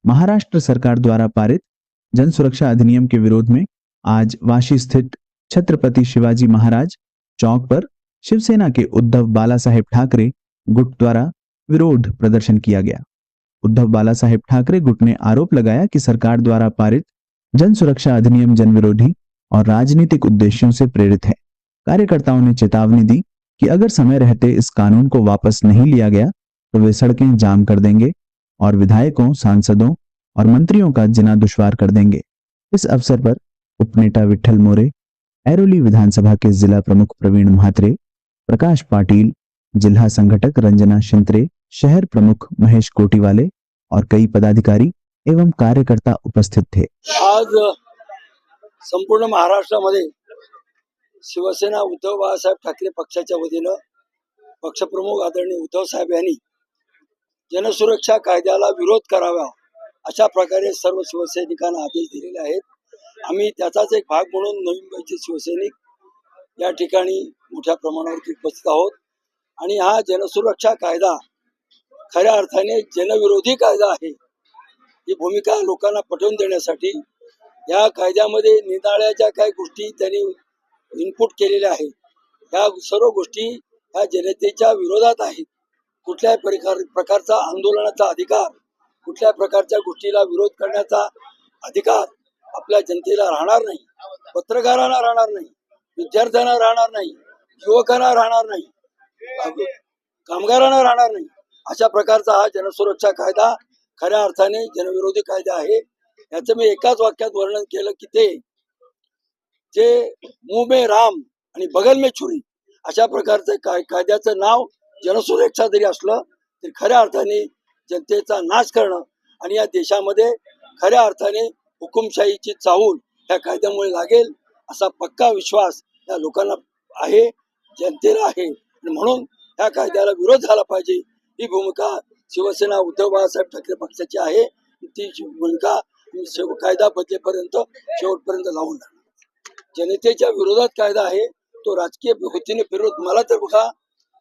महाराष्ट्र सरकार द्वारा पारित जन सुरक्षा अधिनियम के विरोध में आज वाशी स्थित छत्रपति शिवाजी महाराज चौक पर शिवसेना के उद्धव बालासाहेब ठाकरे गुट द्वारा विरोध प्रदर्शन किया गया। उद्धव बालासाहेब ठाकरे गुट ने आरोप लगाया कि सरकार द्वारा पारित जन सुरक्षा अधिनियम जन विरोधी और राजनीतिक उद्देश्यों से प्रेरित है। कार्यकर्ताओं ने चेतावनी दी कि अगर समय रहते इस कानून को वापस नहीं लिया गया तो वे सड़कें जाम कर देंगे और विधायकों, सांसदों और मंत्रियों का जीना दुश्वार कर देंगे। इस अवसर पर उपनेता विठल मोरे, ऐरोली विधानसभा के जिला प्रमुख प्रवीण म्हात्रे, प्रकाश पाटिल, जिला संगठक रंजना शिंत्रे, शहर प्रमुख महेश कोटीवाले और कई पदाधिकारी एवं कार्यकर्ता उपस्थित थे। आज संपूर्ण महाराष्ट्रामध्ये शिवसेना उद्धव बाळासाहेब ठाकरे पक्षाच्या वतीनं पक्षप्रमुख आदरणीय उद्धव साहेब यांनी जनसुरक्षा कायद्याला विरोध करावा अशा प्रकारे सर्व शिवसैनिकांना आदेश दिलेले आहेत। आम्ही त्याचाच एक भाग म्हणून नवीन मुंबईचे शिवसैनिक या ठिकाणी मोठ्या प्रमाणावर उपस्थित आहोत आणि हा जनसुरक्षा कायदा खऱ्या अर्थाने जनविरोधी कायदा आहे ही भूमिका लोकांना पटवून देण्यासाठी या कायद्यामध्ये निराळ्या ज्या काही गोष्टी त्यांनी इनपुट केलेल्या आहेत त्या सर्व गोष्टी ह्या जनतेच्या विरोधात आहेत। कुठल्याही प्रकारचा आंदोलनाचा अधिकार, कुठल्या प्रकारच्या गोष्टीला विरोध करण्याचा अधिकार आपल्या जनतेला राहणार नाही, पत्रकारांना राहणार नाही, विद्यार्थ्यांना राहणार नाही, युवकांना राहणार नाही, कामगारांना राहणार नाही। अशा प्रकारचा हा जनसुरक्षा कायदा खऱ्या अर्थाने जनविरोधी कायदा आहे। याचं मी एकाच वाक्यात वर्णन केलं की ते जे मुंह में राम आणि बगल में छुरी अशा प्रकारचं कायद्याचं नाव जनसुरक्षा जरी असलं तरी खऱ्या अर्थाने जनतेचा नाश करणं आणि या देशामध्ये खऱ्या अर्थाने हुकुमशाहीची चाहूल या कायद्यामुळे लागेल असा पक्का विश्वास या लोकांना आहे, जनतेला आहे। म्हणून या कायद्याला विरोध झाला पाहिजे ही भूमिका शिवसेना उद्धव बाळासाहेब ठाकरे पक्षाची आहे। ती भूमिका कायदा बदलेपर्यंत शेवटपर्यंत लावून जनतेच्या विरोधात कायदा आहे तो राजकीय वृत्तीने फिरवत मला तर बघा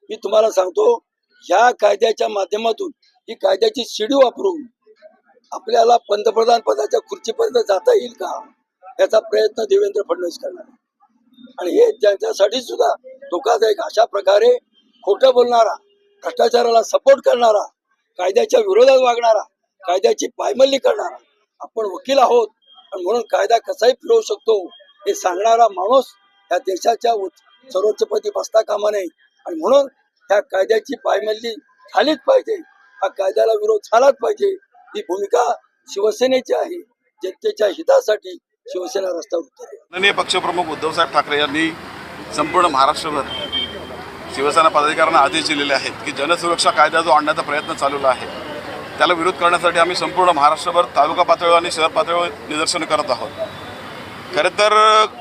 मी तुम्हाला सांगतो या कायद्याच्या माध्यमातून ही कायद्याची शिडी वापरून आपल्याला पंतप्रधान पदाच्या खुर्चीपर्यंत जाता येईल का याचा प्रयत्न देवेंद्र फडणवीस करणार आणि हे त्यांच्यासाठी सुद्धा धोकादायक। अशा प्रकारे खोटं बोलणारा, भ्रष्टाचाराला सपोर्ट करणारा, कायद्याच्या विरोधात वागणारा, कायद्याची पायमल्ली करणारा आपण वकील आहोत आणि म्हणून कायदा कसाही फिरवू शकतो हे सांगणारा माणूस या देशाच्या सर्वोच्चपदी बसता कामा नये आणि म्हणून ह्या कायद्याची पायमल्ली झालीच पाहिजे, हा कायद्याला विरोध झालाच पाहिजे ही भूमिका शिवसेनेची आहे। जनतेच्या हितासाठी शिवसेना रस्त्यावर उतरेल। माननीय पक्षप्रमुख उद्धवसाहेब ठाकरे यांनी संपूर्ण महाराष्ट्रभर शिवसेना पदाधिकाऱ्यांना आदेश दिलेले आहेत की जनसुरक्षा कायदा जो आणण्याचा प्रयत्न चालवला आहे त्याला विरोध करण्यासाठी आम्ही संपूर्ण महाराष्ट्रभर तालुका पातळीवर आणि शहर पातळीवर निदर्शन करत आहोत। खरं तर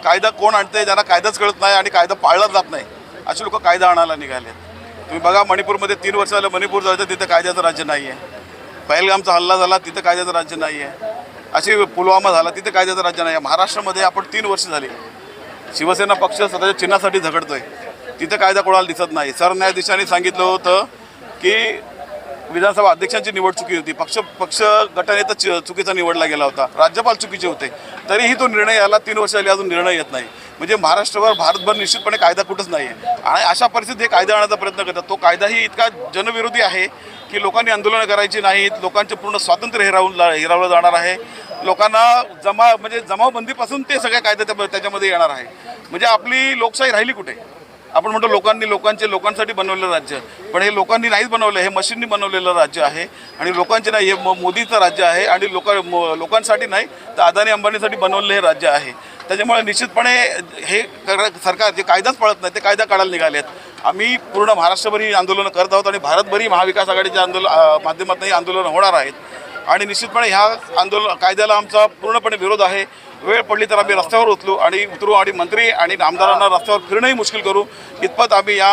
कायदा कोण आणते ज्यांना कायदाच कळत नाही आणि कायदा पाळला जात नाही असे लोक कायदा आणायला निघाले। तुम्ही बघा मणिपूरमध्ये 3 वर्ष झालं मणिपूर जायचं तिथे कायद्याचं राज्य नाही आहे, पहलगामचा हल्ला झाला तिथे कायद्याचं राज्य नाही आहे, अशी पुलवामा झाला तिथे कायद्याचं राज्य नाही आहे। महाराष्ट्रामध्ये आपण 3 वर्ष झाली शिवसेना पक्ष स्वतःच्या चिन्हासाठी झगडतोय तिथे कायदा कोणाला दिसत नाही। सरन्यायाधीशांनी सांगितलं होतं की विधानसभा अध्यक्षांची निवड चुकी होती, पक्ष गटनेता चुकीचा निवडला गेला होता, राज्यपाल चुकीचे होते, तरीही तो निर्णय आला। 3 वर्ष झाली अजून निर्णय येत नाही। म्हणजे महाराष्ट्रावर भारतभर निश्चितपणे कायदा कुठंच नाही आहे आणि अशा परिस्थितीत हे कायदा आणण्याचा प्रयत्न करतात। तो कायदाही इतका जनविरोधी आहे की लोकांनी आंदोलनं करायची नाहीत, लोकांचे पूर्ण स्वातंत्र्य हिरावलं जाणार आहे, लोकांना जमावबंदीपासून ते सगळ्या कायदा त्याच्यामध्ये येणार आहे। म्हणजे आपली लोकशाही राहिली कुठे? आपण म्हणतो लोकांसाठी बनवलेलं राज्य, पण हे लोकांनी नाहीच बनवलं, हे मशीननी बनवलेलं राज्य आहे आणि लोकांचे नाही, हे मोदीचं राज्य आहे आणि लोकांसाठी नाही तर अदानी अंबानीसाठी बनवलेलं हे राज्य आहे। त्याच्यामुळे निश्चितपणे हे सरकार जे कायदाच पाळत नाही ते कायदा काढायला निघाले आहेत। आम्ही पूर्ण महाराष्ट्रभर ही आंदोलनं करत आहोत आणि भारतभरही महाविकास आघाडीच्या माध्यमातून ही आंदोलनं होणार आहेत आणि निश्चितपणे ह्या कायद्याला आमचा पूर्णपणे विरोध आहे। वेळ पडली तर आम्ही रस्त्यावर उतरू आणि मंत्री आणि आमदारांना रस्त्यावर फिरणंही मुश्किल करू इतपत आम्ही या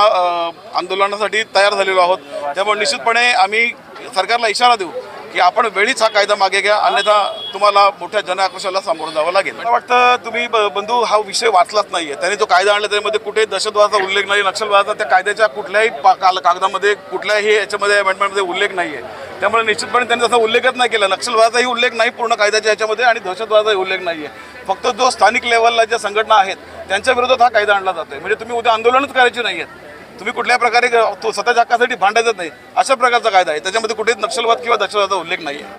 आंदोलनासाठी तयार झालेलो आहोत। त्यामुळे निश्चितपणे आम्ही सरकारला इशारा देऊ की आपण वेळीच हा कायदा मागे घ्या, अन्यथा तुम्हाला मोठ्या जनाक्रोशाला सामोरं जावं लागेल। मला वाटतं तुम्ही बंधू हा विषय वाचलाच नाही आहे। त्यांनी जो कायदा आणला त्यामध्ये कुठे दहशतवादाचा उल्लेख नाही, नक्षलवादाचा त्या कायद्याच्या कुठल्याही कागदामध्ये कुठल्याही याच्यामध्ये अमेंडमेंटमध्ये उल्लेख नाही आहे। त्यामुळे निश्चितपणे त्यांनी तसा उल्लेखच नाही केला. नक्षलवादाचाही उल्लेख नाही पूर्ण कायद्याच्या ह्याच्यामध्ये आणि दहशतवादाचाही उल्लेख नाही आहे. फक्त जो स्थानिक लेवलला ज्या संघटना आहेत त्यांच्या विरोधात हा कायदा आणला जातोय. म्हणजे तुम्ही उद्या आंदोलनच करायची नाही आहेत, तुम्ही कुठल्या प्रकारे तो स्वतःच्या हक्कासाठी भांडायचं नाही, अशा प्रकारचा कायदा आहे. त्याच्यामध्ये कुठेच नक्षलवाद किंवा दहशतवादाचा उल्लेख नाही आहे.